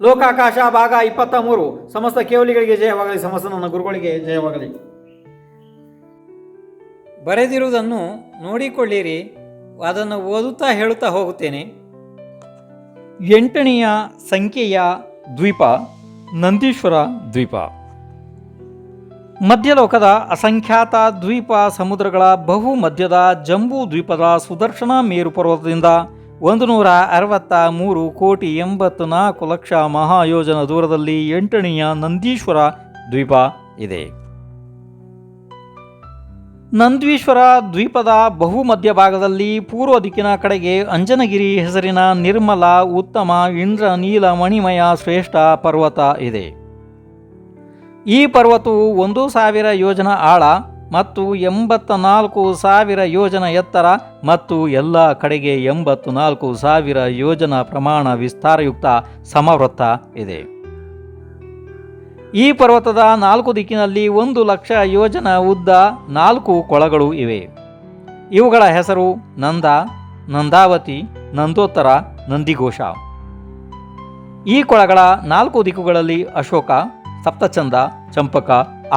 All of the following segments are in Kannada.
ಲೋಕಾಕಾಶ ಭಾಗ 23. ಸಮಸ್ತ ಕೇವಲಿಗಳಿಗೆ ಜಯವಾಗಲಿ, ಸಮಸ್ತ ನನ್ನ ಗುರುಗಳಿಗೆ ಜಯವಾಗಲಿ. ಬರೆದಿರುವುದನ್ನು ನೋಡಿಕೊಳ್ಳಿರಿ, ಅದನ್ನು ಓದುತ್ತಾ ಹೇಳುತ್ತಾ ಹೋಗುತ್ತೇನೆ. 8ನೆಯ ಸಂಖ್ಯೆಯ ದ್ವೀಪ ನಂದೀಶ್ವರ ದ್ವೀಪ. ಮಧ್ಯಲೋಕದ ಅಸಂಖ್ಯಾತ ದ್ವೀಪ ಸಮುದ್ರಗಳ ಬಹು ಮಧ್ಯದ ಜಂಬೂ ದ್ವೀಪದ ಸುದರ್ಶನ ಮೇರು ಪರ್ವತದಿಂದ 163,84,00,000 ಮಹಾಯೋಜನ ದೂರದಲ್ಲಿ 8ನೆಯ ನಂದೀಶ್ವರ ದ್ವೀಪ ಇದೆ. ನಂದೀಶ್ವರ ದ್ವೀಪದ ಬಹುಮಧ್ಯ ಭಾಗದಲ್ಲಿ ಪೂರ್ವ ದಿಕ್ಕಿನ ಕಡೆಗೆ ಅಂಜನಗಿರಿ ಹೆಸರಿನ ನಿರ್ಮಲ, ಉತ್ತಮ, ಇಂದ್ರ ನೀಲ ಮಣಿಮಯ ಶ್ರೇಷ್ಠ ಪರ್ವತ ಇದೆ. ಈ ಪರ್ವತವು 1,000 ಯೋಜನ ಆಳ ಮತ್ತು 84,000 ಯೋಜನ ಎತ್ತರ ಮತ್ತು ಎಲ್ಲ ಕಡೆಗೆ 84,000 ಯೋಜನ ಪ್ರಮಾಣ ವಿಸ್ತಾರಯುಕ್ತ ಸಮವೃತ್ತ ಇದೆ. ಈ ಪರ್ವತದ 4 ದಿಕ್ಕಿನಲ್ಲಿ 1,00,000 ಯೋಜನ ಉದ್ದ 4 ಕೊಳಗಳು ಇವೆ. ಇವುಗಳ ಹೆಸರು ನಂದ, ನಂದಾವತಿ, ನಂದೋತ್ತರ, ನಂದಿಘೋಷ. ಈ ಕೊಳಗಳ 4 ದಿಕ್ಕುಗಳಲ್ಲಿ ಅಶೋಕ, ಸಪ್ತಚಂದ, ಚಂಪಕ,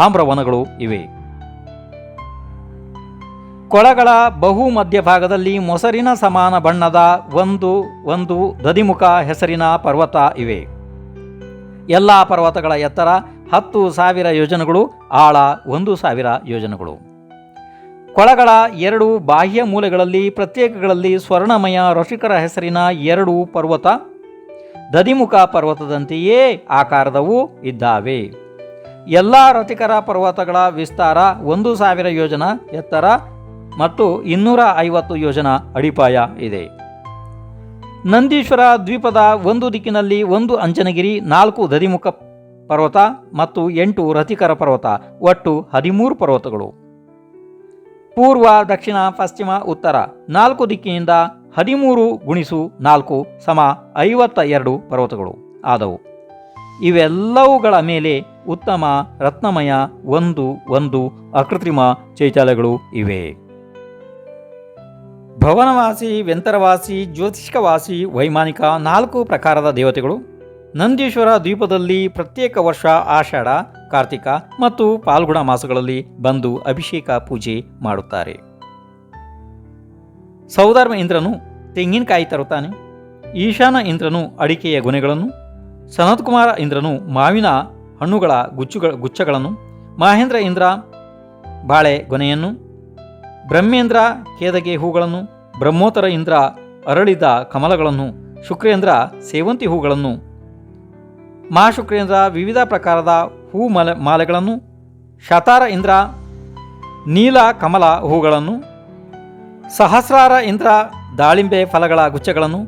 ಆಮ್ರವನಗಳು ಇವೆ. ಕೊಳಗಳ ಬಹು ಮಧ್ಯಭಾಗದಲ್ಲಿ ಮೊಸರಿನ ಸಮಾನ ಬಣ್ಣದ ಒಂದು ದದಿಮುಖ ಹೆಸರಿನ ಪರ್ವತ ಇವೆ. ಎಲ್ಲ ಪರ್ವತಗಳ ಎತ್ತರ 10,000 ಯೋಜನಗಳು, ಆಳ 1,000 ಯೋಜನಗಳು. ಕೊಳಗಳ 2 ಬಾಹ್ಯ ಮೂಲೆಗಳಲ್ಲಿ ಪ್ರತ್ಯೇಕಗಳಲ್ಲಿ ಸ್ವರ್ಣಮಯ ಋಷಿಕರ ಹೆಸರಿನ 2 ಪರ್ವತ ದದಿಮುಖ ಪರ್ವತದಂತೆಯೇ ಆಕಾರದವೂ ಇದ್ದಾವೆ. ಎಲ್ಲ ರತಿಕರ ಪರ್ವತಗಳ ವಿಸ್ತಾರ 1,000 ಯೋಜನ ಎತ್ತರ ಮತ್ತು 250 ಯೋಜನ ಅಡಿಪಾಯ ಇದೆ. ನಂದೀಶ್ವರ ದ್ವೀಪದ 1 ದಿಕ್ಕಿನಲ್ಲಿ 1 ಅಂಜನಗಿರಿ, 4 ದದಿಮುಖ ಪರ್ವತ ಮತ್ತು 8 ರತಿಕರ ಪರ್ವತ, ಒಟ್ಟು 13 ಪರ್ವತಗಳು. ಪೂರ್ವ, ದಕ್ಷಿಣ, ಪಶ್ಚಿಮ, ಉತ್ತರ 4 ದಿಕ್ಕಿನಿಂದ 13 × 4 52 ಪರ್ವತಗಳು ಆದವು. ಇವೆಲ್ಲವುಗಳ ಮೇಲೆ ಉತ್ತಮ, ರತ್ನಮಯ, ಒಂದು ಅಕೃತ್ರಿಮ ಚೈತ್ಯಾಲಯಗಳು ಇವೆ. ಭವನವಾಸಿ, ವ್ಯಂತರವಾಸಿ, ಜ್ಯೋತಿಷ್ಕವಾಸಿ, ವೈಮಾನಿಕ 4 ಪ್ರಕಾರದ ದೇವತೆಗಳು ನಂದೀಶ್ವರ ದ್ವೀಪದಲ್ಲಿ ಪ್ರತ್ಯೇಕ ವರ್ಷ ಆಷಾಢ, ಕಾರ್ತಿಕ ಮತ್ತು ಫಾಲ್ಗುಣ ಮಾಸಗಳಲ್ಲಿ ಬಂದು ಅಭಿಷೇಕ ಪೂಜೆ ಮಾಡುತ್ತಾರೆ. ಸೌಧರ್ಮ ಇಂದ್ರನು ತೆಂಗಿನಕಾಯಿ ತರುತ್ತಾನೆ. ಈಶಾನ ಇಂದ್ರನು ಅಡಿಕೆಯ ಗೊನೆಗಳನ್ನು, ಸನತ್ಕುಮಾರ ಇಂದ್ರನು ಮಾವಿನ ಹಣ್ಣುಗಳ ಗುಚ್ಛಗಳನ್ನು, ಮಹೇಂದ್ರ ಇಂದ್ರ ಬಾಳೆ ಗೊನೆಯನ್ನು, ಬ್ರಹ್ಮೇಂದ್ರ ಕೇದಗೆ ಹೂಗಳನ್ನು, ಬ್ರಹ್ಮೋತ್ತರ ಇಂದ್ರ ಅರಳಿದ ಕಮಲಗಳನ್ನು, ಶುಕ್ರೇಂದ್ರ ಸೇವಂತಿ ಹೂಗಳನ್ನು, ಮಹಾಶುಕ್ರೇಂದ್ರ ವಿವಿಧ ಪ್ರಕಾರದ ಹೂ ಮಾಲೆಗಳನ್ನು, ಶತಾರ ಇಂದ್ರ ನೀಲ ಕಮಲ ಹೂಗಳನ್ನು, ಸಹಸ್ರಾರ ಇಂದ್ರ ದಾಳಿಂಬೆ ಫಲಗಳ ಗುಚ್ಛಗಳನ್ನು,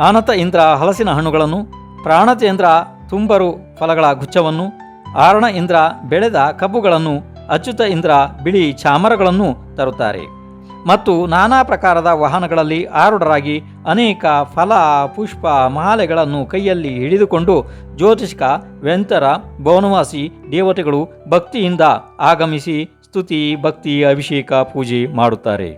ಆನತ ಇಂದ್ರ ಹಲಸಿನ ಹಣ್ಣುಗಳನ್ನು, ಪ್ರಾಣತೇಂದ್ರ ತುಂಬರು ಫಲಗಳ ಗುಚ್ಛವನ್ನು, ಆರಣ ಇಂದ್ರ ಬೆಳೆದ ಕಬ್ಬುಗಳನ್ನು, ಅಚ್ಯುತ ಇಂದ್ರ ಬಿಳಿ ಚಾಮರಗಳನ್ನು ತರುತ್ತಾರೆ. ಮತ್ತು ನಾನಾ ಪ್ರಕಾರದ ವಾಹನಗಳಲ್ಲಿ ಆರೂಢರಾಗಿ ಅನೇಕ ಫಲ ಪುಷ್ಪ ಮಾಲೆಗಳನ್ನು ಕೈಯಲ್ಲಿ ಹಿಡಿದುಕೊಂಡು ಜ್ಯೋತಿಷ್ಕ, ವ್ಯಂತರ, ಭವನವಾಸಿ ದೇವತೆಗಳು ಭಕ್ತಿಯಿಂದ ಆಗಮಿಸಿ ಸ್ತುತಿ, ಭಕ್ತಿ, ಅಭಿಷೇಕ ಪೂಜೆ ಮಾಡುತ್ತಾರೆ.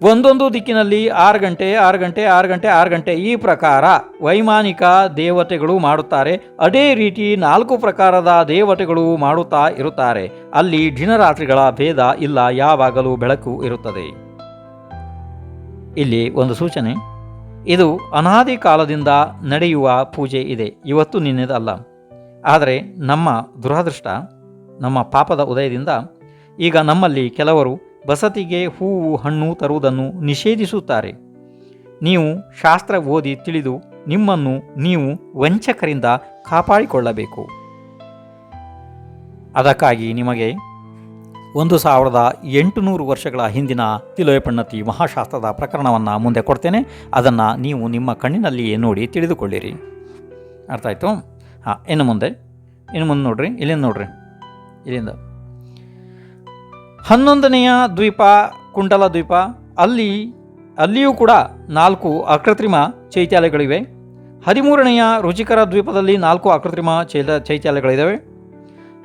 ಒಂದೊಂದು ದಿಕ್ಕಿನಲ್ಲಿ 6 ಗಂಟೆ 6 ಗಂಟೆ 6 ಗಂಟೆ 6 ಗಂಟೆ ಈ ಪ್ರಕಾರ ವೈಮಾನಿಕ ದೇವತೆಗಳು ಮಾಡುತ್ತಾರೆ. ಅದೇ ರೀತಿ 4 ಪ್ರಕಾರದ ದೇವತೆಗಳು ಮಾಡುತ್ತಾ ಇರುತ್ತಾರೆ. ಅಲ್ಲಿ ದಿನರಾತ್ರಿಗಳ ಭೇದ ಇಲ್ಲ, ಯಾವಾಗಲೂ ಬೆಳಕು ಇರುತ್ತದೆ. ಇಲ್ಲಿ ಒಂದು ಸೂಚನೆ, ಇದು ಅನಾದಿ ಕಾಲದಿಂದ ನಡೆಯುವ ಪೂಜೆ ಇದೆ, ಇವತ್ತು ನಿನ್ನೆದಲ್ಲ. ಆದರೆ ನಮ್ಮ ದುರಾದೃಷ್ಟ, ನಮ್ಮ ಪಾಪದ ಉದಯದಿಂದ ಈಗ ನಮ್ಮಲ್ಲಿ ಕೆಲವರು ಬಸತಿಗೆ ಹೂವು ಹಣ್ಣು ತರುವುದನ್ನು ನಿಷೇಧಿಸುತ್ತಾರೆ. ನೀವು ಶಾಸ್ತ್ರ ಓದಿ ತಿಳಿದು ನಿಮ್ಮನ್ನು ನೀವು ವಂಚಕರಿಂದ ಕಾಪಾಡಿಕೊಳ್ಳಬೇಕು. ಅದಕ್ಕಾಗಿ ನಿಮಗೆ 1800 ವರ್ಷಗಳ ಹಿಂದಿನ ತಿಲೋಯಪಣ್ಣತಿ ಮಹಾಶಾಸ್ತ್ರದ ಪ್ರಕರಣವನ್ನು ಮುಂದೆ ಕೊಡ್ತೇನೆ. ಅದನ್ನು ನೀವು ನಿಮ್ಮ ಕಣ್ಣಿನಲ್ಲಿಯೇ ನೋಡಿ ತಿಳಿದುಕೊಳ್ಳಿರಿ. ಅರ್ಥ ಆಯಿತು? ಇನ್ನು ಮುಂದೆ ನೋಡ್ರಿ, ಇಲ್ಲಿಂದ ನೋಡ್ರಿ, ಇಲ್ಲಿಂದ 11ನೆಯ ದ್ವೀಪ ಕುಂಡಲ ದ್ವೀಪ. ಅಲ್ಲಿಯೂ ಕೂಡ 4 ಅಕೃತ್ರಿಮ ಚೈತ್ಯಾಲಯಗಳಿವೆ. 13ನೆಯ ರುಚಿಕರ ದ್ವೀಪದಲ್ಲಿ 4 ಅಕೃತ್ರಿಮ ಚೈತ್ಯಾಲಯಗಳಿದ್ದಾವೆ.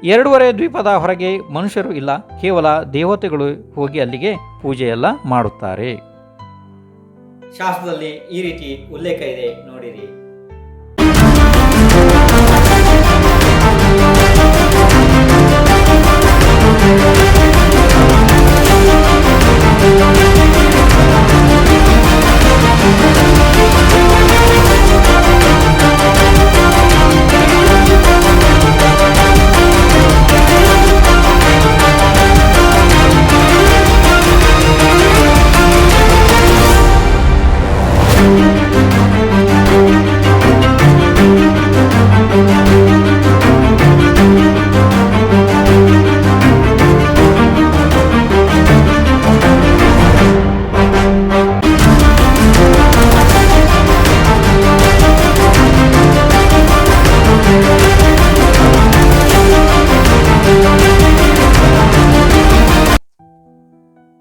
2.5 ದ್ವೀಪದ ಹೊರಗೆ ಮನುಷ್ಯರು ಇಲ್ಲ, ಕೇವಲ ದೇವತೆಗಳು ಹೋಗಿ ಅಲ್ಲಿಗೆ ಪೂಜೆಯೆಲ್ಲ ಮಾಡುತ್ತಾರೆ. ಶಾಸ್ತ್ರದಲ್ಲಿ ಈ ರೀತಿ ಉಲ್ಲೇಖ ಇದೆ, ನೋಡಿರಿ.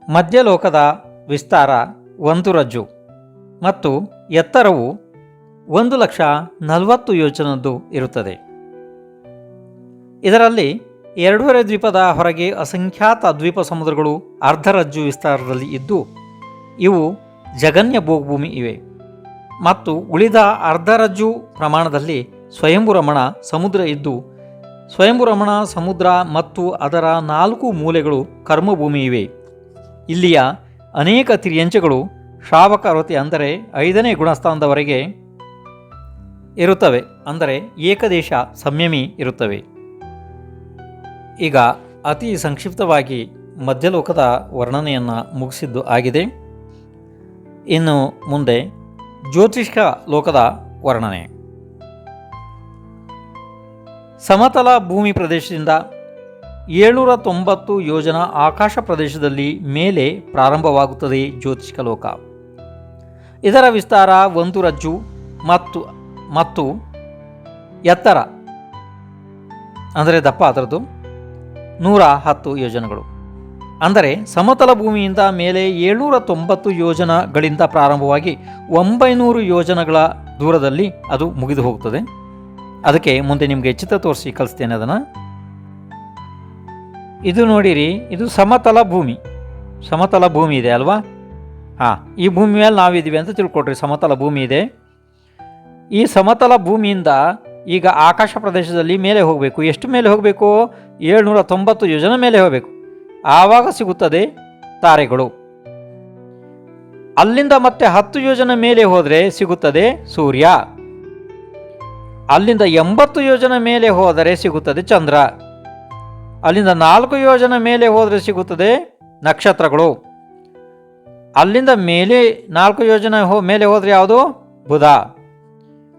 ಮಧ್ಯಲೋಕದ ವಿಸ್ತಾರ 1 ರಜ್ಜು ಮತ್ತು ಎತ್ತರವು 1,40,000 ಯೋಜನದ್ದು ಇರುತ್ತದೆ. ಇದರಲ್ಲಿ 2.5 ದ್ವೀಪದ ಹೊರಗೆ ಅಸಂಖ್ಯಾತ ದ್ವೀಪ ಸಮುದ್ರಗಳು ಅರ್ಧರಜ್ಜು ವಿಸ್ತಾರದಲ್ಲಿ ಇದ್ದು ಇವು ಜಗನ್ಯ ಭೂಮಿ ಇವೆ ಮತ್ತು ಉಳಿದ ಅರ್ಧರಜ್ಜು ಪ್ರಮಾಣದಲ್ಲಿ ಸ್ವಯಂಭುರಮಣ ಸಮುದ್ರ ಇದ್ದು ಸ್ವಯಂಭುರಮಣ ಸಮುದ್ರ ಮತ್ತು ಅದರ 4 ಮೂಲೆಗಳು ಕರ್ಮಭೂಮಿ ಇವೆ. ಇಲ್ಲಿಯ ಅನೇಕ ತಿರ್ಯಂಚಗಳು ಶ್ರಾವಕವೃತಿ ಅಂದರೆ 5ನೇ ಗುಣಸ್ಥಾನದವರೆಗೆ ಇರುತ್ತವೆ, ಅಂದರೆ ಏಕದೇಶ ಸಂಯಮಿ ಇರುತ್ತವೆ. ಈಗ ಅತಿ ಸಂಕ್ಷಿಪ್ತವಾಗಿ ಮಧ್ಯಲೋಕದ ವರ್ಣನೆಯನ್ನು ಮುಗಿಸಿದ್ದು ಆಗಿದೆ. ಇನ್ನು ಮುಂದೆ ಜ್ಯೋತಿಷ್ಕ ಲೋಕದ ವರ್ಣನೆ. ಸಮತಲ ಭೂಮಿ ಪ್ರದೇಶದಿಂದ 790 ಯೋಜನ ಆಕಾಶ ಪ್ರದೇಶದಲ್ಲಿ ಮೇಲೆ ಪ್ರಾರಂಭವಾಗುತ್ತದೆ ಜ್ಯೋತಿಷ್ಕ ಲೋಕ. ಇದರ ವಿಸ್ತಾರ 1 ರಜ್ಜು ಮತ್ತು ಎತ್ತರ ಅಂದರೆ ದಪ್ಪ ಅದರದ್ದು 110 ಯೋಜನೆಗಳು. ಅಂದರೆ ಸಮತಲ ಭೂಮಿಯಿಂದ ಮೇಲೆ 790 ಯೋಜನಗಳಿಂದ ಪ್ರಾರಂಭವಾಗಿ 900 ಯೋಜನಗಳ ದೂರದಲ್ಲಿ ಅದು ಮುಗಿದು ಹೋಗುತ್ತದೆ. ಅದಕ್ಕೆ ಮುಂದೆ ನಿಮಗೆ ಚಿತ್ರ ತೋರಿಸಿ ಕಲಿಸ್ತೇನೆ ಅದನ್ನು. ಇದು ನೋಡಿರಿ, ಇದು ಸಮತಲ ಭೂಮಿ ಇದೆ ಅಲ್ವಾ? ಈ ಭೂಮಿ ಮೇಲೆ ನಾವಿದ್ದೀವಿ ಅಂತ ತಿಳ್ಕೊಡ್ರಿ. ಸಮತಲ ಭೂಮಿ ಇದೆ. ಈ ಸಮತಲ ಭೂಮಿಯಿಂದ ಈಗ ಆಕಾಶ ಪ್ರದೇಶದಲ್ಲಿ ಮೇಲೆ ಹೋಗಬೇಕು. ಎಷ್ಟು ಮೇಲೆ ಹೋಗಬೇಕು? 790 ಯೋಜನೆ ಮೇಲೆ ಹೋಗಬೇಕು. ಆವಾಗ ಸಿಗುತ್ತದೆ ತಾರೆಗಳು. ಅಲ್ಲಿಂದ ಮತ್ತೆ 10 ಯೋಜನೆ ಮೇಲೆ ಹೋದರೆ ಸಿಗುತ್ತದೆ ಸೂರ್ಯ. ಅಲ್ಲಿಂದ 80 ಯೋಜನೆ ಮೇಲೆ ಹೋದರೆ ಸಿಗುತ್ತದೆ ಚಂದ್ರ. ಅಲ್ಲಿಂದ 4 ಯೋಜನೆ ಮೇಲೆ ಹೋದರೆ ಸಿಗುತ್ತದೆ ನಕ್ಷತ್ರಗಳು. ಅಲ್ಲಿಂದ ಮೇಲೆ 4 ಯೋಜನೆ ಮೇಲೆ ಹೋದರೆ ಯಾವುದು? ಬುಧ.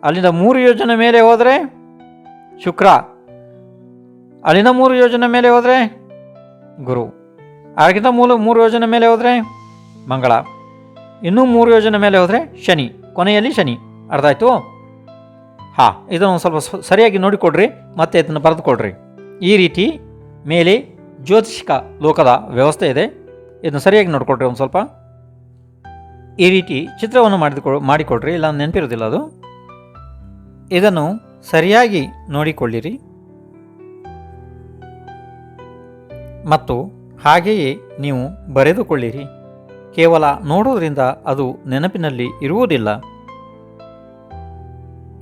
ಅಲ್ಲಿಂದ 3 ಯೋಜನೆ ಮೇಲೆ ಹೋದರೆ ಶುಕ್ರ. ಅಲ್ಲಿಂದ 3 ಯೋಜನೆ ಮೇಲೆ ಹೋದರೆ ಗುರು. ಅದಕ್ಕಿಂತ 3 ಯೋಜನೆ ಮೇಲೆ ಹೋದರೆ ಮಂಗಳ. ಇನ್ನೂ 3 ಯೋಜನೆ ಮೇಲೆ ಹೋದರೆ ಶನಿ. ಕೊನೆಯಲ್ಲಿ ಶನಿ. ಅರ್ಥ ಆಯಿತು? ಇದನ್ನು ಸ್ವಲ್ಪ ಸರಿಯಾಗಿ ನೋಡಿಕೊಡ್ರಿ, ಮತ್ತೆ ಇದನ್ನು ಬರೆದುಕೊಡ್ರಿ. ಈ ರೀತಿ ಮೇಲೆ ಜ್ಯೋತಿಷ್ಕ ಲೋಕದ ವ್ಯವಸ್ಥೆ ಇದೆ. ಇದನ್ನು ಸರಿಯಾಗಿ ನೋಡಿಕೊಡ್ರಿ. ಒಂದು ಸ್ವಲ್ಪ ಈ ರೀತಿ ಚಿತ್ರವನ್ನು ಮಾಡಿಕೊಡ್ರಿ, ಇಲ್ಲ ನೆನಪಿರೋದಿಲ್ಲ ಅದು. ಇದನ್ನು ಸರಿಯಾಗಿ ನೋಡಿಕೊಳ್ಳಿರಿ ಮತ್ತು ಹಾಗೆಯೇ ನೀವು ಬರೆದುಕೊಳ್ಳಿರಿ. ಕೇವಲ ನೋಡೋದ್ರಿಂದ ಅದು ನೆನಪಿನಲ್ಲಿ ಇರುವುದಿಲ್ಲ.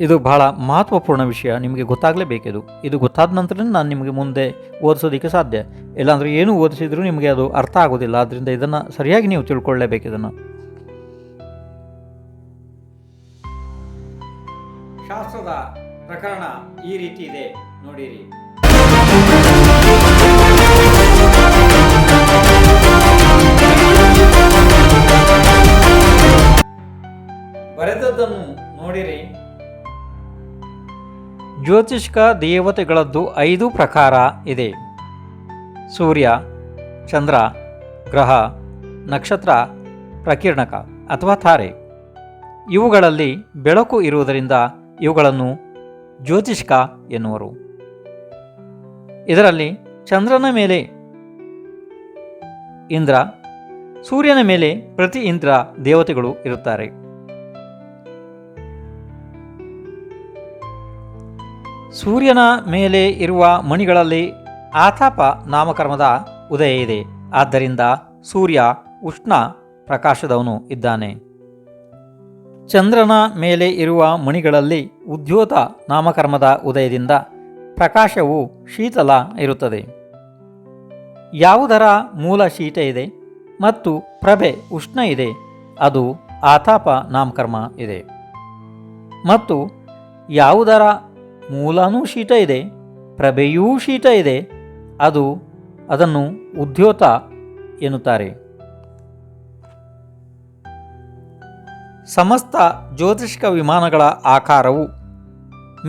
ಇದು ಬಹಳ ಮಹತ್ವಪೂರ್ಣ ವಿಷಯ. ನಿಮಗೆ ಗೊತ್ತಾಗಲೇಬೇಕಿದು. ಇದು ಗೊತ್ತಾದ ನಂತರ ನಾನು ನಿಮಗೆ ಮುಂದೆ ಓದಿಸೋದಕ್ಕೆ ಸಾಧ್ಯ. ಇಲ್ಲಾಂದರೆ ಏನು ಓದಿಸಿದರೂ ನಿಮಗೆ ಅದು ಅರ್ಥ ಆಗೋದಿಲ್ಲ. ಆದ್ದರಿಂದ ಇದನ್ನು ಸರಿಯಾಗಿ ನೀವು ತಿಳ್ಕೊಳ್ಳೇಬೇಕು. ಇದನ್ನು ಶಾಸ್ತ್ರದ ಪ್ರಕರಣ ಈ ರೀತಿ ಇದೆ, ನೋಡಿರಿ. ಬರೆದದ್ದನ್ನು ನೋಡಿರಿ. ಜ್ಯೋತಿಷ್ಕ ದೇವತೆಗಳದ್ದು 5 ಪ್ರಕಾರ ಇದೆ. ಸೂರ್ಯ, ಚಂದ್ರ, ಗ್ರಹ, ನಕ್ಷತ್ರ, ಪ್ರಕಿರಣಕ ಅಥವಾ ತಾರೆ. ಇವುಗಳಲ್ಲಿ ಬೆಳಕು ಇರುವುದರಿಂದ ಇವುಗಳನ್ನು ಜ್ಯೋತಿಷ್ಕ ಎನ್ನುವರು. ಇದರಲ್ಲಿ ಚಂದ್ರನ ಮೇಲೆ ಇಂದ್ರ, ಸೂರ್ಯನ ಮೇಲೆ ಪ್ರತಿ ಇಂದ್ರ ದೇವತೆಗಳು ಇರುತ್ತಾರೆ. ಸೂರ್ಯನ ಮೇಲೆ ಇರುವ ಮಣಿಗಳಲ್ಲಿ ಆತಾಪ ನಾಮಕರ್ಮದ ಉದಯ ಇದೆ. ಆದ್ದರಿಂದ ಸೂರ್ಯ ಉಷ್ಣ ಪ್ರಕಾಶದವನು ಇದ್ದಾನೆ. ಚಂದ್ರನ ಮೇಲೆ ಇರುವ ಮಣಿಗಳಲ್ಲಿ ಉದ್ಯೋತ ನಾಮಕರ್ಮದ ಉದಯದಿಂದ ಪ್ರಕಾಶವು ಶೀತಲ ಇರುತ್ತದೆ. ಯಾವುದರ ಮೂಲ ಶೀತ ಇದೆ ಮತ್ತು ಪ್ರಭೆ ಉಷ್ಣ ಇದೆ, ಅದು ಆತಾಪ ನಾಮಕರ್ಮ ಇದೆ. ಮತ್ತು ಯಾವುದರ ಮೂಲನೂ ಶೀತ ಇದೆ, ಪ್ರಭೆಯೂ ಶೀತ ಇದೆ, ಅದನ್ನು ಉದ್ಯೋತ ಎನ್ನುತ್ತಾರೆ. ಸಮಸ್ತ ಜ್ಯೋತಿಷ್ಕ ವಿಮಾನಗಳ ಆಕಾರವು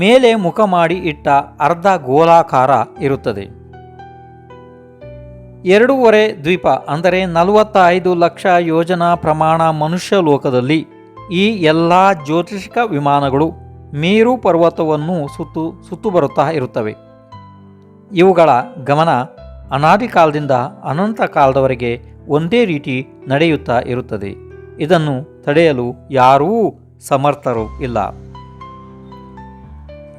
ಮೇಲೆ ಮುಖ ಮಾಡಿ ಇಟ್ಟ ಅರ್ಧ ಗೋಲಾಕಾರ ಇರುತ್ತದೆ. 2.5 ದ್ವೀಪ ಅಂದರೆ 45 ಲಕ್ಷ ಯೋಜನಾ ಪ್ರಮಾಣ ಮನುಷ್ಯ ಲೋಕದಲ್ಲಿ ಈ ಎಲ್ಲ ಜ್ಯೋತಿಷ್ಕ ವಿಮಾನಗಳು ಮೇರು ಪರ್ವತವನ್ನು ಸುತ್ತು ಬರುತ್ತಾ ಇರುತ್ತವೆ. ಇವುಗಳ ಗಮನ ಅನಾದಿ ಕಾಲದಿಂದ ಅನಂತ ಕಾಲದವರೆಗೆ ಒಂದೇ ರೀತಿ ನಡೆಯುತ್ತಾ ಇರುತ್ತದೆ. ಇದನ್ನು ತಡೆಯಲು ಯಾರೂ ಸಮರ್ಥರು ಇಲ್ಲ.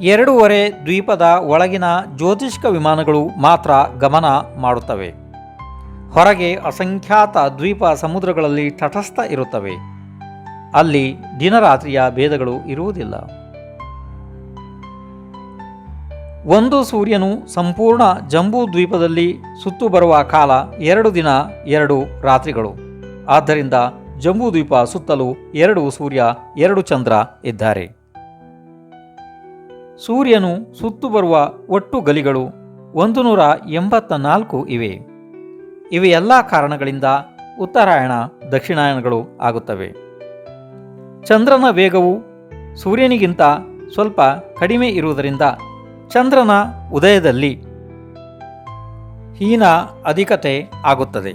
2.5 ದ್ವೀಪದ ಒಳಗಿನ ಜ್ಯೋತಿಷ್ಕ ವಿಮಾನಗಳು ಮಾತ್ರ ಗಮನ ಮಾಡುತ್ತವೆ. ಹೊರಗೆ ಅಸಂಖ್ಯಾತ ದ್ವೀಪ ಸಮುದ್ರಗಳಲ್ಲಿ ತಟಸ್ಥ ಇರುತ್ತವೆ. ಅಲ್ಲಿ ದಿನರಾತ್ರಿಯ ಭೇದಗಳು ಇರುವುದಿಲ್ಲ. ಒಂದು ಸೂರ್ಯನು ಸಂಪೂರ್ಣ ಜಂಬೂ ದ್ವೀಪದಲ್ಲಿ ಸುತ್ತು ಬರುವ ಕಾಲ 2 ದಿನ 2 ರಾತ್ರಿಗಳು. ಆದ್ದರಿಂದ ಜಂಬೂ ದ್ವೀಪ ಸುತ್ತಲೂ 2 ಸೂರ್ಯ 2 ಚಂದ್ರ ಇದ್ದಾರೆ. ಸೂರ್ಯನು ಸುತ್ತು ಬರುವ ಒಟ್ಟು ಗಲಿಗಳು 184 ಇವೆ. ಇವೆ ಎಲ್ಲ ಕಾರಣಗಳಿಂದ ಉತ್ತರಾಯಣ ದಕ್ಷಿಣಾಯನಗಳು ಆಗುತ್ತವೆ. ಚಂದ್ರನ ವೇಗವು ಸೂರ್ಯನಿಗಿಂತ ಸ್ವಲ್ಪ ಕಡಿಮೆ ಇರುವುದರಿಂದ ಚಂದ್ರನ ಉದಯದಲ್ಲಿ ಹೀನ ಅಧಿಕತೆ ಆಗುತ್ತದೆ.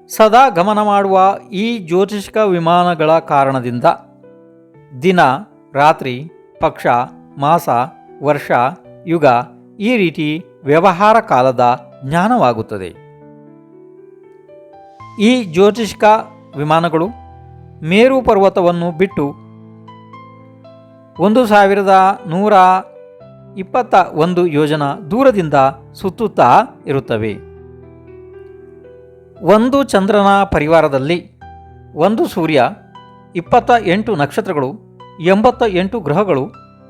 ಸದಾ ಗಮನ ಮಾಡುವ ಈ ಜ್ಯೋತಿಷ್ಕ ವಿಮಾನಗಳ ಕಾರಣದಿಂದ ದಿನ, ರಾತ್ರಿ, ಪಕ್ಷ, ಮಾಸ, ವರ್ಷ, ಯುಗ ಈ ರೀತಿ ವ್ಯವಹಾರ ಕಾಲದ ಜ್ಞಾನವಾಗುತ್ತದೆ. ಈ ಜ್ಯೋತಿಷ್ಕ ವಿಮಾನಗಳು ಮೇರು ಪರ್ವತವನ್ನು ಬಿಟ್ಟು 1121 ಯೋಜನ ದೂರದಿಂದ ಸುತ್ತುತ್ತಾ ಇರುತ್ತವೆ. ಒಂದು ಚಂದ್ರನ ಪರಿವಾರದಲ್ಲಿ 1 ಸೂರ್ಯ, 28 ನಕ್ಷತ್ರಗಳು, 88 ಗ್ರಹಗಳು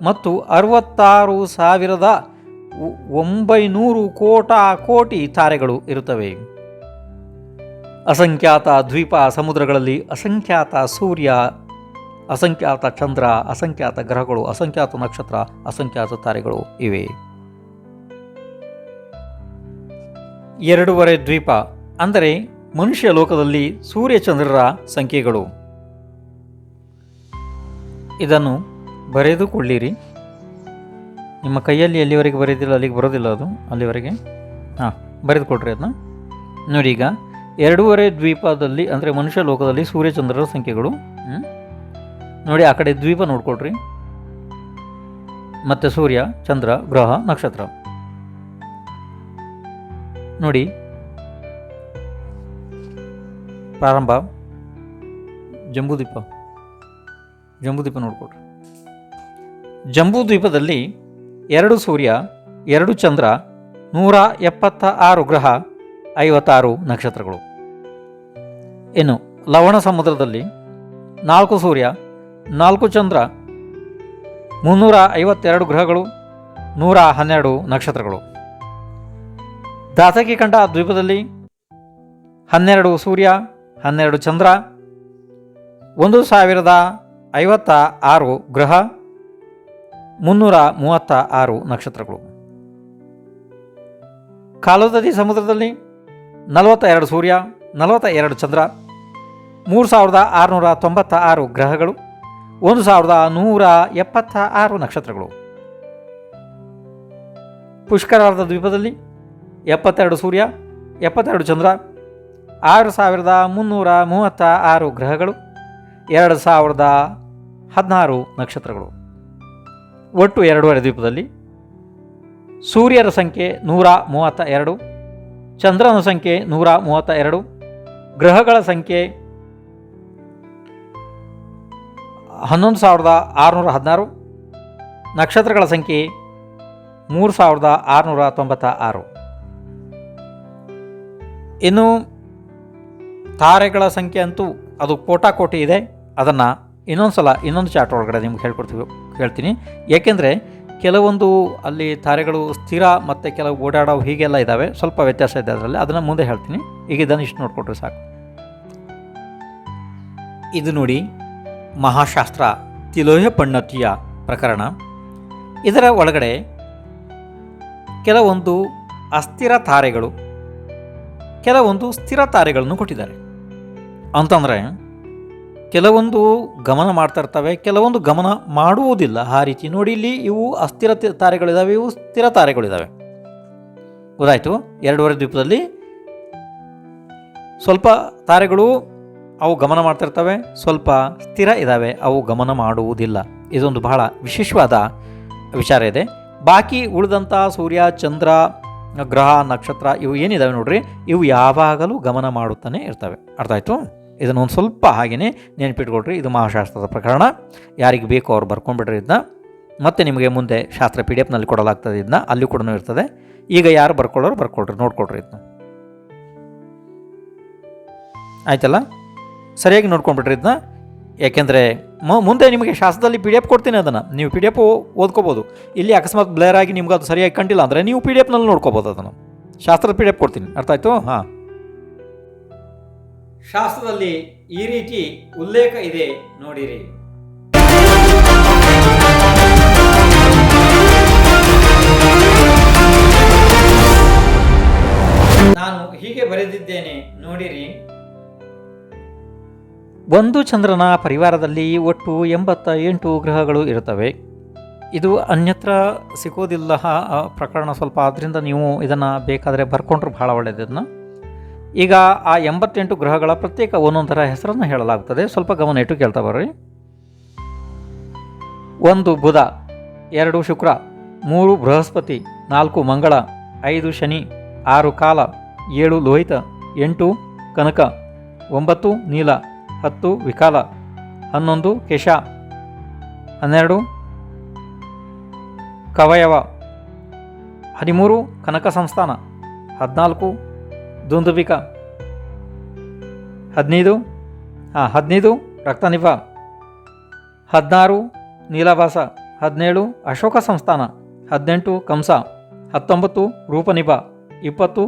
ಮತ್ತು 66,900 ಕೋಟಿ ತಾರೆಗಳು ಇರುತ್ತವೆ. ಅಸಂಖ್ಯಾತ ದ್ವೀಪ ಸಮುದ್ರಗಳಲ್ಲಿ ಅಸಂಖ್ಯಾತ ಸೂರ್ಯ, ಅಸಂಖ್ಯಾತ ಚಂದ್ರ, ಅಸಂಖ್ಯಾತ ಗ್ರಹಗಳು, ಅಸಂಖ್ಯಾತ ನಕ್ಷತ್ರ, ಅಸಂಖ್ಯಾತ ತಾರೆಗಳು ಇವೆ. 2.5 ದ್ವೀಪ ಅಂದರೆ ಮನುಷ್ಯ ಲೋಕದಲ್ಲಿ ಸೂರ್ಯಚಂದ್ರರ ಸಂಖ್ಯೆಗಳು. ಇದನ್ನು ಬರೆದುಕೊಳ್ಳಿರಿ. ನಿಮ್ಮ ಕೈಯಲ್ಲಿ ಎಲ್ಲಿವರೆಗೆ ಬರೆದಿಲ್ಲ ಅಲ್ಲಿಗೆ ಬರೋದಿಲ್ಲ, ಅದು ಅಲ್ಲಿವರೆಗೆ ಬರೆದುಕೊಡ್ರಿ ಅದನ್ನ. ನೋಡಿ, ಈಗ 2.5 ದ್ವೀಪದಲ್ಲಿ ಅಂದರೆ ಮನುಷ್ಯ ಲೋಕದಲ್ಲಿ ಸೂರ್ಯಚಂದ್ರರ ಸಂಖ್ಯೆಗಳು. ನೋಡಿ, ಆ ಕಡೆ ದ್ವೀಪ ನೋಡ್ಕೊಳ್ರಿ, ಮತ್ತು ಸೂರ್ಯ, ಚಂದ್ರ, ಗ್ರಹ, ನಕ್ಷತ್ರ ನೋಡಿ. ಪ್ರಾರಂಭ ಜಂಬೂದ್ವೀಪ ನೋಡ್ಕೊಳ್ರಿ. ಜಂಬೂದ್ವೀಪದಲ್ಲಿ 2 ಸೂರ್ಯ, 2 ಚಂದ್ರ, 176 ಗ್ರಹ, 56 ನಕ್ಷತ್ರಗಳು. ಇನ್ನು ಲವಣ ಸಮುದ್ರದಲ್ಲಿ 4 ಸೂರ್ಯ, 4 ಚಂದ್ರ, 352 ಗ್ರಹಗಳು, 112 ನಕ್ಷತ್ರಗಳು. ದಾಸಕಿ ಕಂಡ ದ್ವೀಪದಲ್ಲಿ 12 ಸೂರ್ಯ, 12 ಚಂದ್ರ, 1056 ಗ್ರಹ, 336 ನಕ್ಷತ್ರಗಳು. ಕಾಲೋದತಿ ಸಮುದ್ರದಲ್ಲಿ 42 ಸೂರ್ಯ, 42 ಚಂದ್ರ, 3696 ಗ್ರಹಗಳು, 1176 ನಕ್ಷತ್ರಗಳು. ಪುಷ್ಕರಾರ್ಧ ದ್ವೀಪದಲ್ಲಿ 72 ಸೂರ್ಯ, 72 ಚಂದ್ರ, 6336 ಗ್ರಹಗಳು, 2016 ನಕ್ಷತ್ರಗಳು. ಒಟ್ಟು 2.5 ದ್ವೀಪದಲ್ಲಿ ಸೂರ್ಯರ ಸಂಖ್ಯೆ 132, ಚಂದ್ರನ ಸಂಖ್ಯೆ 132, ಗ್ರಹಗಳ ಸಂಖ್ಯೆ 11616, ನಕ್ಷತ್ರಗಳ ಸಂಖ್ಯೆ 3696. ಇನ್ನು ತಾರೆಗಳ ಸಂಖ್ಯೆ ಅಂತೂ ಅದು ಕೋಟಿ ಇದೆ. ಅದನ್ನು ಇನ್ನೊಂದು ಚಾರ್ಟ್ ಒಳಗಡೆ ನಿಮ್ಗೆ ಹೇಳ್ತೀನಿ. ಏಕೆಂದರೆ ಕೆಲವೊಂದು ಅಲ್ಲಿ ತಾರೆಗಳು ಸ್ಥಿರ ಮತ್ತು ಕೆಲವು ಓಡಾಡೋ ಹೀಗೆಲ್ಲ ಇದ್ದಾವೆ, ಸ್ವಲ್ಪ ವ್ಯತ್ಯಾಸ ಇದೆ ಅದರಲ್ಲಿ, ಅದನ್ನು ಮುಂದೆ ಹೇಳ್ತೀನಿ. ಈಗ ಇದನ್ನು ಇಷ್ಟು ನೋಡಿಕೊಟ್ರೆ ಸಾಕು. ಇದು ನೋಡಿ, ಮಹಾಶಾಸ್ತ್ರ ತಿಲೋಹ ಪಣ್ಣತಿಯ ಪ್ರಕರಣ. ಇದರ ಒಳಗಡೆ ಕೆಲವೊಂದು ಅಸ್ಥಿರ ತಾರೆಗಳು, ಕೆಲವೊಂದು ಸ್ಥಿರ ತಾರೆಗಳನ್ನು ಕೊಟ್ಟಿದ್ದಾರೆ. ಅಂತಂದರೆ ಕೆಲವೊಂದು ಗಮನ ಮಾಡ್ತಾ ಇರ್ತವೆ, ಕೆಲವೊಂದು ಗಮನ ಮಾಡುವುದಿಲ್ಲ. ಆ ರೀತಿ ನೋಡಿ, ಇಲ್ಲಿ ಇವು ಅಸ್ಥಿರ ತಾರೆಗಳಿದ್ದಾವೆ, ಇವು ಸ್ಥಿರ ತಾರೆಗಳಿದ್ದಾವೆ. ಗೊತ್ತಾಯಿತು? 2.5 ದ್ವೀಪದಲ್ಲಿ ಸ್ವಲ್ಪ ತಾರೆಗಳು ಅವು ಗಮನ ಮಾಡ್ತಿರ್ತವೆ, ಸ್ವಲ್ಪ ಸ್ಥಿರ ಇದ್ದಾವೆ, ಅವು ಗಮನ ಮಾಡುವುದಿಲ್ಲ. ಇದೊಂದು ಬಹಳ ವಿಶೇಷವಾದ ವಿಚಾರ ಇದೆ. ಬಾಕಿ ಉಳಿದಂಥ ಸೂರ್ಯ, ಚಂದ್ರ, ಗ್ರಹ ನಕ್ಷತ್ರ ಇವು ಏನಿದಾವೆ ನೋಡ್ರಿ, ಇವು ಯಾವಾಗಲೂ ಗಮನ ಮಾಡುತ್ತಾನೆ ಇರ್ತವೆ. ಅರ್ಥ ಆಯಿತು? ಇದನ್ನು ಒಂದು ಸ್ವಲ್ಪ ಹಾಗೆಯೇ ನೆನಪಿಟ್ಕೊಳ್ರಿ. ಇದು ಮಹಾಶಾಸ್ತ್ರದ ಪ್ರಕರಣ. ಯಾರಿಗೆ ಬೇಕೋ ಅವ್ರು ಬರ್ಕೊಂಡ್ಬಿಡ್ರಿ ಇದನ್ನ. ಮತ್ತು ನಿಮಗೆ ಮುಂದೆ ಶಾಸ್ತ್ರ PDF ನಲ್ಲಿ ಕೊಡಲಾಗ್ತದೆ, ಇದನ್ನ ಅಲ್ಲಿ ಕೂಡ ಇರ್ತದೆ. ಈಗ ಯಾರು ಬರ್ಕೊಳ್ಳೋರು ಬರ್ಕೊಳ್ರಿ, ನೋಡ್ಕೊಳ್ರಿ ಇದನ್ನ. ಆಯ್ತಲ್ಲ, ಸರಿಯಾಗಿ ನೋಡ್ಕೊಂಡ್ಬಿಟ್ರಿ ಇದನ್ನ. ಯಾಕೆಂದರೆ ಮುಂದೆ ನಿಮಗೆ ಶಾಸ್ತ್ರದಲ್ಲಿ PDF ಕೊಡ್ತೀನಿ, ಅದನ್ನು ನೀವು PDF ಓದ್ಕೋಬೋದು. ಇಲ್ಲಿ ಅಕಸ್ಮಾತ್ ಬ್ಲೇರ್ ಆಗಿ ನಿಮ್ಗೆ ಅದು ಸರಿಯಾಗಿ ಕಂಡಿಲ್ಲ ಅಂದರೆ ನೀವು PDF ನಲ್ಲಿ ನೋಡ್ಕೋಬೋದು ಅದನ್ನು. ಶಾಸ್ತ್ರದ PDF ಕೊಡ್ತೀನಿ, ಅರ್ಥ ಆಯಿತು? ಹಾಂ, ಶಾಸ್ತ್ರದಲ್ಲಿ ಈ ರೀತಿ ಉಲ್ಲೇಖ ಇದೆ ನೋಡಿರಿ. ನಾನು ಹೀಗೆ ಬರೆದಿದ್ದೇನೆ ನೋಡಿರಿ. ಒಂದು ಚಂದ್ರನ ಪರಿವಾರದಲ್ಲಿ ಒಟ್ಟು 88 ಗ್ರಹಗಳು ಇರುತ್ತವೆ. ಇದು ಅನ್ಯತ್ರ ಸಿಗೋದಿಲ್ಲ ಪ್ರಕರಣ ಸ್ವಲ್ಪ, ಆದ್ದರಿಂದ ನೀವು ಇದನ್ನು ಬೇಕಾದರೆ ಬರ್ಕೊಂಡ್ರು ಭಾಳ ಒಳ್ಳೆಯದು. ಇದನ್ನು ಈಗ ಆ 88 ಗ್ರಹಗಳ ಪ್ರತ್ಯೇಕ ಒಂದೊಂದರ ಹೆಸರನ್ನು ಹೇಳಲಾಗುತ್ತದೆ. ಸ್ವಲ್ಪ ಗಮನ ಇಟ್ಟು ಕೇಳ್ತಾ ಬರ್ರಿ. 1 ಬುಧ, 2 ಶುಕ್ರ, 3 ಬೃಹಸ್ಪತಿ, 4 ಮಂಗಳ, 5 ಶನಿ, 6 ಕಾಲ, 7 ಲೋಹಿತ, 8 ಕನಕ, 9 ನೀಲ, 10 ವಿಕಾಲ, 11 ಕೇಶ, 12 ಕವಯವ, 13 ಕನಕ ಸಂಸ್ಥಾನ, 14 ದುಂದುಬಿಕ, 15 ರಕ್ತನಿಭ, 16 ನೀಲಭಾಸ, 17 ಅಶೋಕ ಸಂಸ್ಥಾನ, 18 ಕಂಸ, 19 ರೂಪನಿಭ, 20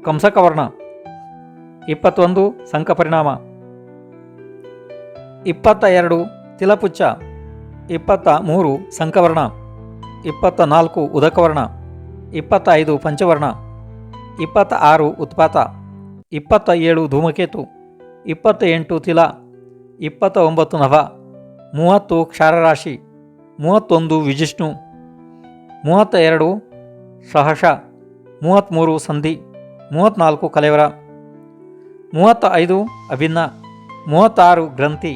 ಕಂಸಕವರ್ಣ, 21 ಸಂಕಪರಿಣಾಮ, 22 ತಿಲಪುಚ್ಚ, 23 ಸಂಕವರ್ಣ, 24 ಉದಕವರ್ಣ, 25 ಪಂಚವರ್ಣ, 26 ಉತ್ಪಾತ, 27 ಧೂಮಕೇತು, 28 ತಿಲ, 29 ನಭ, 30 ಕ್ಷಾರರಾಶಿ, 31 ವಿಜಿಷ್ಣು, 32 ಸಹಶ, 33 ಸಂಧಿ, 34 ಕಲೆವರ, 35 ಅಭಿನ್ನ, 36 ಗ್ರಂಥಿ,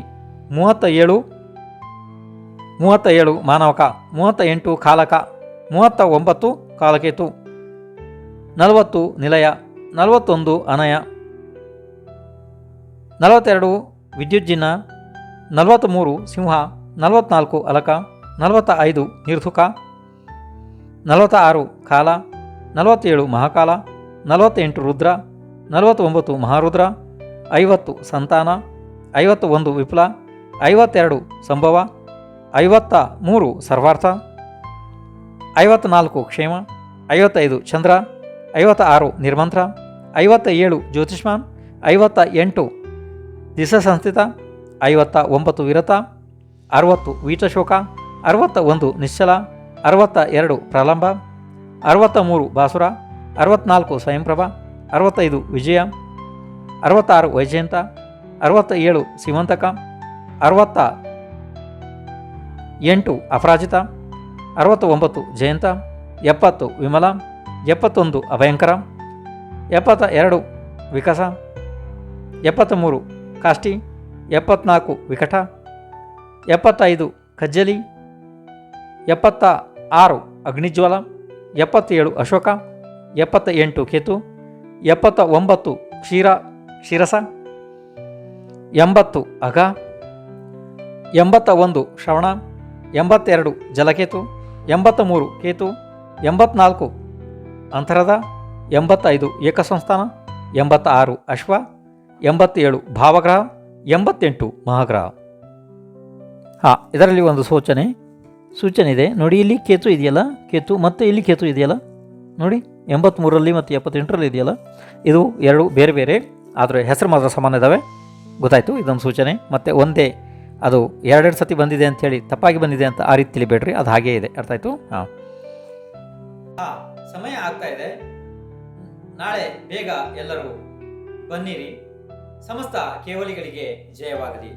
37 ಮಾನವಕ, 38 ಕಾಲಕ, 39 ಕಾಲಕೇತು, 40 ನಿಲಯ, 41 ಅನಯ, 42 ವಿದ್ಯುಜ್ಜಿನ, 43 ಸಿಂಹ, 44 ಅಲಕ, 45 ನಿರ್ಧುಕ, 46 ಕಾಲ, 47 ಮಹಾಕಾಲ, 48 ರುದ್ರ, 49 ಮಹಾರುದ್ರ, 50 ಸಂತಾನ, 51 ವಿಪ್ಲ, 52 ಸಂಭವ, 53 ಸರ್ವಾರ್ಥ, 54 ಕ್ಷೇಮ, 55 ಚಂದ್ರ, 56 ನಿರ್ಮಂತ್ರ, 57 ಜ್ಯೋತಿಷ್ಮಾನ್, 58 ದಿಶ ಸಂಸ್ಥಿತ, 59 ವಿರತ, 60 ವೀತಶೋಕ, 61 ನಿಶ್ಚಲ, 62 ಪ್ರಲಂಬ, 63 ಬಾಸುರ, 64 ಸ್ವಯಂಪ್ರಭ, 65 ವಿಜಯ, 66 ವೈಜಯಂತ, 67 ಸಿಮಂತಕ, 68 ಅಪರಾಜಿತ, 69 ಜಯಂತ, 70 ವಿಮಲ, 71 ಅಭಯಂಕರ, 72 ವಿಕಾಸ, 73 ಕಾಷ್ಟಿ, 74 ವಿಕಟ, 75 ಕಜ್ಜಲಿ, 76 ಅಗ್ನಿಜ್ವಲ, 77 ಅಶೋಕ, 78 ಕೇತು, 79 ಶಿರಸ, 80 ಅಘ, 81 ಶ್ರವಣ, 82 ಜಲಕೇತು, 83 ಕೇತು, 84 ಅಂತರದ, 85 ಏಕಸಂಸ್ಥಾನ, 86 ಅಶ್ವ, 87 ಭಾವಗ್ರಹ, 88 ಮಹಾಗ್ರಹ. ಇದರಲ್ಲಿ ಒಂದು ಸೂಚನೆ ಇದೆ ನೋಡಿ. ಇಲ್ಲಿ ಕೇತು ಇದೆಯಲ್ಲ, ಕೇತು ಮತ್ತು ಇಲ್ಲಿ ಕೇತು ಇದೆಯಲ್ಲ ನೋಡಿ, 83ರಲ್ಲಿ ಮತ್ತು 78ರಲ್ಲಿ ಇದೆಯಲ್ಲ, ಇದು ಎರಡು ಬೇರೆ ಬೇರೆ, ಆದರೆ ಹೆಸರು ಮಾತ್ರ ಸಮಾನ ಇದ್ದಾವೆ. ಗೊತ್ತಾಯಿತು? ಇದೊಂದು ಸೂಚನೆ. ಮತ್ತು ಒಂದೇ ಅದು ಎರಡೆರಡು ಸತಿ ಬಂದಿದೆ ಅಂಥೇಳಿ ತಪ್ಪಾಗಿ ಬಂದಿದೆ ಅಂತ ಆ ರೀತಿ ತಿಳಿಬೇಡ್ರಿ, ಅದು ಹಾಗೇ ಇದೆ. ಅರ್ಥ ಆಯಿತು? ಸಮಯ ಆಗ್ತಾ ಇದೆ. ನಾಳೆ ಬೇಗ ಎಲ್ಲರೂ ಬನ್ನಿರಿ. ಸಮಸ್ತ ಕೇವಲಿಗಳಿಗೆ ಜಯವಾಗಲಿ.